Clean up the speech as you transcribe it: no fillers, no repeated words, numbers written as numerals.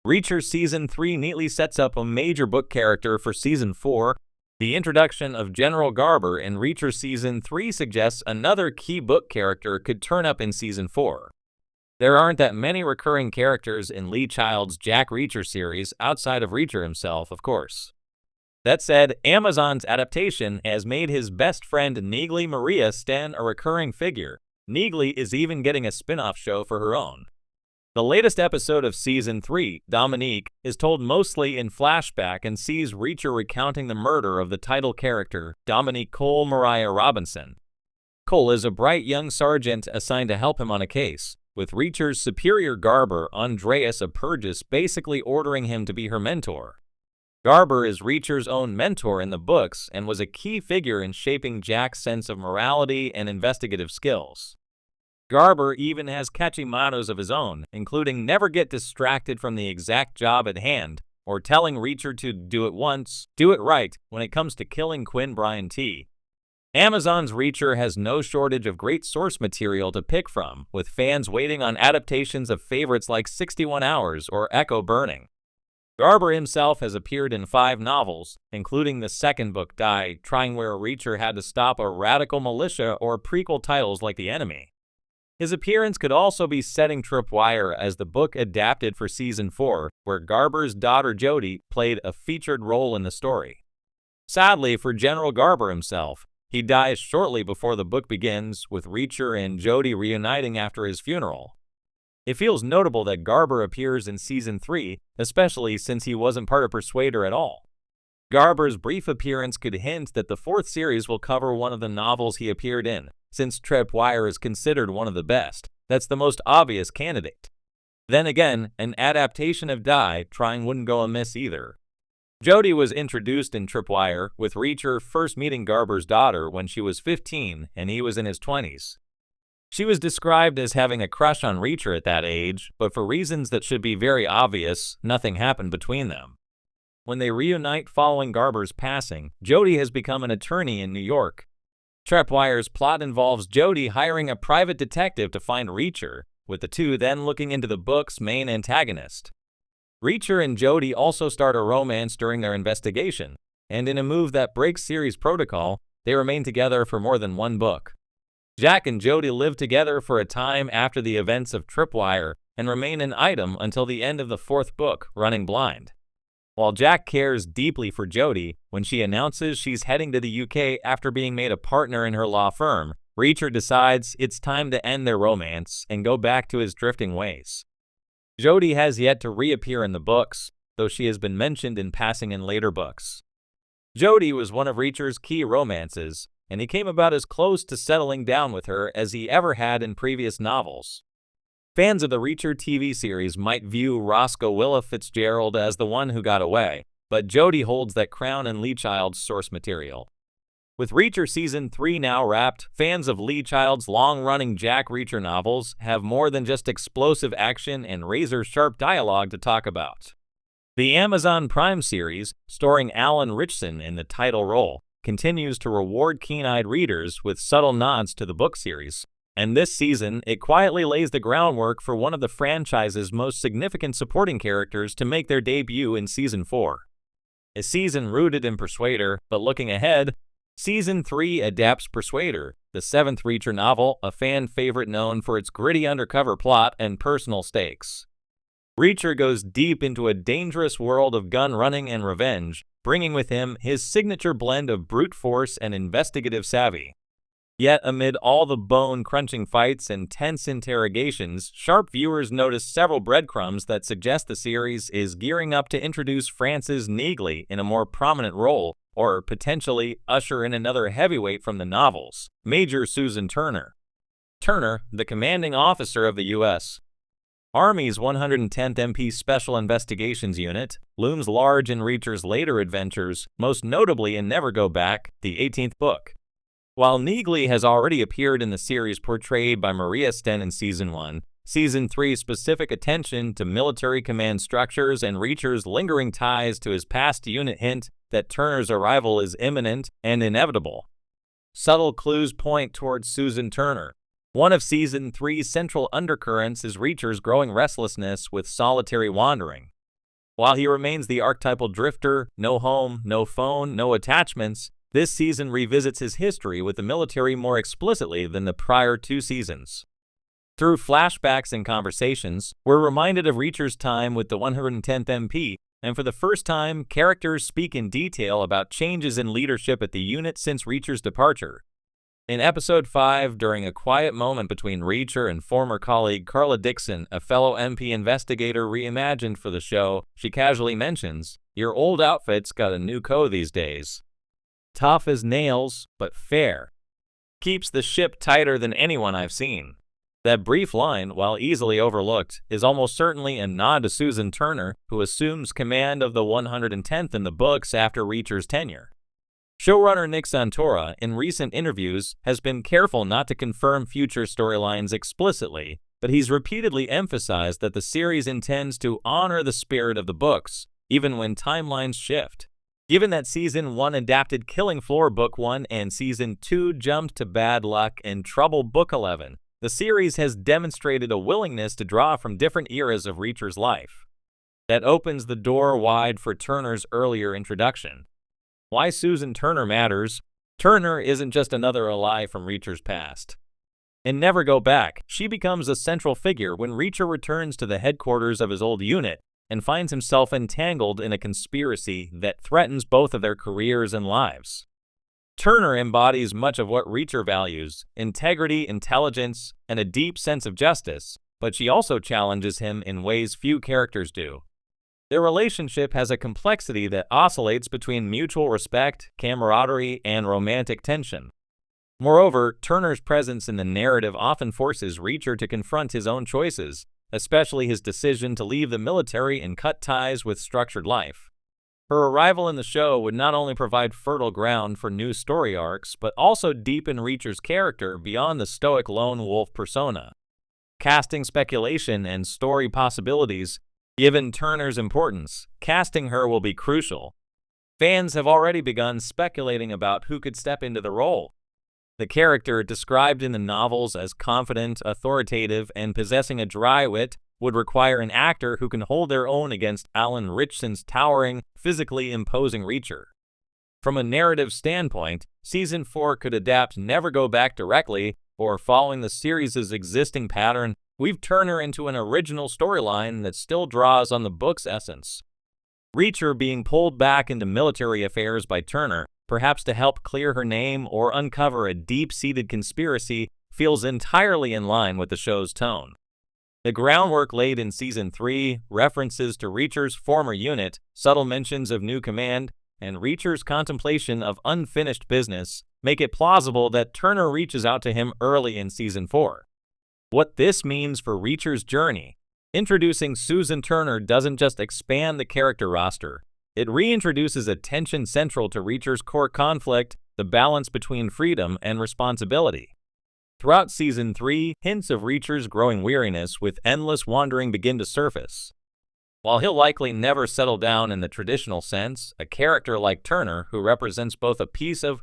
Reacher Season 3 neatly sets up a major book character for Season 4. The introduction of General Garber in Reacher Season 3 suggests another key book character could turn up in Season 4. There aren't that many recurring characters in Lee Child's Jack Reacher series outside of Reacher himself, of course. That said, Amazon's adaptation has made his best friend Neely Maria Sten a recurring figure. Neely is even getting a spin-off show for her own. The latest episode of Season 3, Dominique, is told mostly in flashback and sees Reacher recounting the murder of the title character, Dominique Cole Mariah Robinson. Cole is a bright young sergeant assigned to help him on a case, with Reacher's superior Garber, Andreas Apergis, basically ordering him to be her mentor. Garber is Reacher's own mentor in the books and was a key figure in shaping Jack's sense of morality and investigative skills. Garber even has catchy mottos of his own, including never get distracted from the exact job at hand, or telling Reacher to do it once, do it right when it comes to killing Quinn Bryan T. Amazon's Reacher has no shortage of great source material to pick from, with fans waiting on adaptations of favorites like 61 Hours or Echo Burning. Garber himself has appeared in 5 novels, including the second book Die, Trying, where Reacher had to stop a radical militia, or prequel titles like The Enemy. His appearance could also be setting tripwire as the book adapted for Season 4, where Garber's daughter Jody played a featured role in the story. Sadly for General Garber himself, he dies shortly before the book begins, with Reacher and Jody reuniting after his funeral. It feels notable that Garber appears in Season 3, especially since he wasn't part of Persuader at all. Garber's brief appearance could hint that the 4th series will cover one of the novels he appeared in, since Tripwire is considered one of the best. That's the most obvious candidate. Then again, an adaptation of Die, Trying wouldn't go amiss either. Jody was introduced in Tripwire, with Reacher first meeting Garber's daughter when she was 15 and he was in his 20s. She was described as having a crush on Reacher at that age, but for reasons that should be very obvious, nothing happened between them. When they reunite following Garber's passing, Jody has become an attorney in New York. Tripwire's plot involves Jody hiring a private detective to find Reacher, with the two then looking into the book's main antagonist. Reacher and Jody also start a romance during their investigation, and in a move that breaks series protocol, they remain together for more than one book. Jack and Jody live together for a time after the events of Tripwire and remain an item until the end of the 4th book, Running Blind. While Jack cares deeply for Jody, when she announces she's heading to the UK after being made a partner in her law firm, Reacher decides it's time to end their romance and go back to his drifting ways. Jody has yet to reappear in the books, though she has been mentioned in passing in later books. Jody was one of Reacher's key romances, and he came about as close to settling down with her as he ever had in previous novels. Fans of the Reacher TV series might view Roscoe Willa Fitzgerald as the one who got away, but Jody holds that crown in Lee Child's source material. With Reacher Season 3 now wrapped, fans of Lee Child's long-running Jack Reacher novels have more than just explosive action and razor-sharp dialogue to talk about. The Amazon Prime series, starring Alan Ritchson in the title role, continues to reward keen-eyed readers with subtle nods to the book series. And this season, it quietly lays the groundwork for one of the franchise's most significant supporting characters to make their debut in Season 4. A season rooted in Persuader, but looking ahead, Season 3 adapts Persuader, the 7th Reacher novel, a fan favorite known for its gritty undercover plot and personal stakes. Reacher goes deep into a dangerous world of gun running and revenge, bringing with him his signature blend of brute force and investigative savvy. Yet amid all the bone-crunching fights and tense interrogations, sharp viewers notice several breadcrumbs that suggest the series is gearing up to introduce Frances Neely in a more prominent role, or potentially usher in another heavyweight from the novels, Major Susan Turner. Turner, the commanding officer of the U.S. Army's 110th MP Special Investigations Unit, looms large in Reacher's later adventures, most notably in Never Go Back, the 18th book. While Neely has already appeared in the series portrayed by Maria Sten in Season 1, Season 3's specific attention to military command structures and Reacher's lingering ties to his past unit hint that Turner's arrival is imminent and inevitable. Subtle clues point towards Susan Turner. One of Season 3's central undercurrents is Reacher's growing restlessness with solitary wandering. While he remains the archetypal drifter, no home, no phone, no attachments, this season revisits his history with the military more explicitly than the prior 2 seasons. Through flashbacks and conversations, we're reminded of Reacher's time with the 110th MP, and for the first time, characters speak in detail about changes in leadership at the unit since Reacher's departure. In Episode 5, during a quiet moment between Reacher and former colleague Carla Dixon, a fellow MP investigator reimagined for the show, she casually mentions, "Your old outfit's got a new co these days. Tough as nails, but fair. Keeps the ship tighter than anyone I've seen." That brief line, while easily overlooked, is almost certainly a nod to Susan Turner, who assumes command of the 110th in the books after Reacher's tenure. Showrunner Nick Santora, in recent interviews, has been careful not to confirm future storylines explicitly, but he's repeatedly emphasized that the series intends to honor the spirit of the books, even when timelines shift. Given that Season 1 adapted Killing Floor Book 1 and Season 2 jumped to Bad Luck and Trouble Book 11, the series has demonstrated a willingness to draw from different eras of Reacher's life. That opens the door wide for Turner's earlier introduction. Why Susan Turner matters. Turner isn't just another ally from Reacher's past. In Never Go Back, she becomes a central figure when Reacher returns to the headquarters of his old unit and finds himself entangled in a conspiracy that threatens both of their careers and lives. Turner embodies much of what Reacher values: integrity, intelligence, and a deep sense of justice, but she also challenges him in ways few characters do. Their relationship has a complexity that oscillates between mutual respect, camaraderie, and romantic tension. Moreover, Turner's presence in the narrative often forces Reacher to confront his own choices, especially his decision to leave the military and cut ties with structured life. Her arrival in the show would not only provide fertile ground for new story arcs, but also deepen Reacher's character beyond the stoic lone wolf persona. Casting speculation and story possibilities. Given Turner's importance, casting her will be crucial. Fans have already begun speculating about who could step into the role. The character, described in the novels as confident, authoritative, and possessing a dry wit, would require an actor who can hold their own against Alan Ritchson's towering, physically imposing Reacher. From a narrative standpoint, Season 4 could adapt Never Go Back directly, or following the series' existing pattern, weave Turner into an original storyline that still draws on the book's essence. Reacher being pulled back into military affairs by Turner, perhaps to help clear her name or uncover a deep-seated conspiracy, feels entirely in line with the show's tone. The groundwork laid in Season 3, references to Reacher's former unit, subtle mentions of new command, and Reacher's contemplation of unfinished business make it plausible that Turner reaches out to him early in Season 4. What this means for Reacher's journey. Introducing Susan Turner doesn't just expand the character roster, it reintroduces a tension central to Reacher's core conflict, the balance between freedom and responsibility. Throughout Season 3, hints of Reacher's growing weariness with endless wandering begin to surface. While he'll likely never settle down in the traditional sense, a character like Turner, who represents both a piece of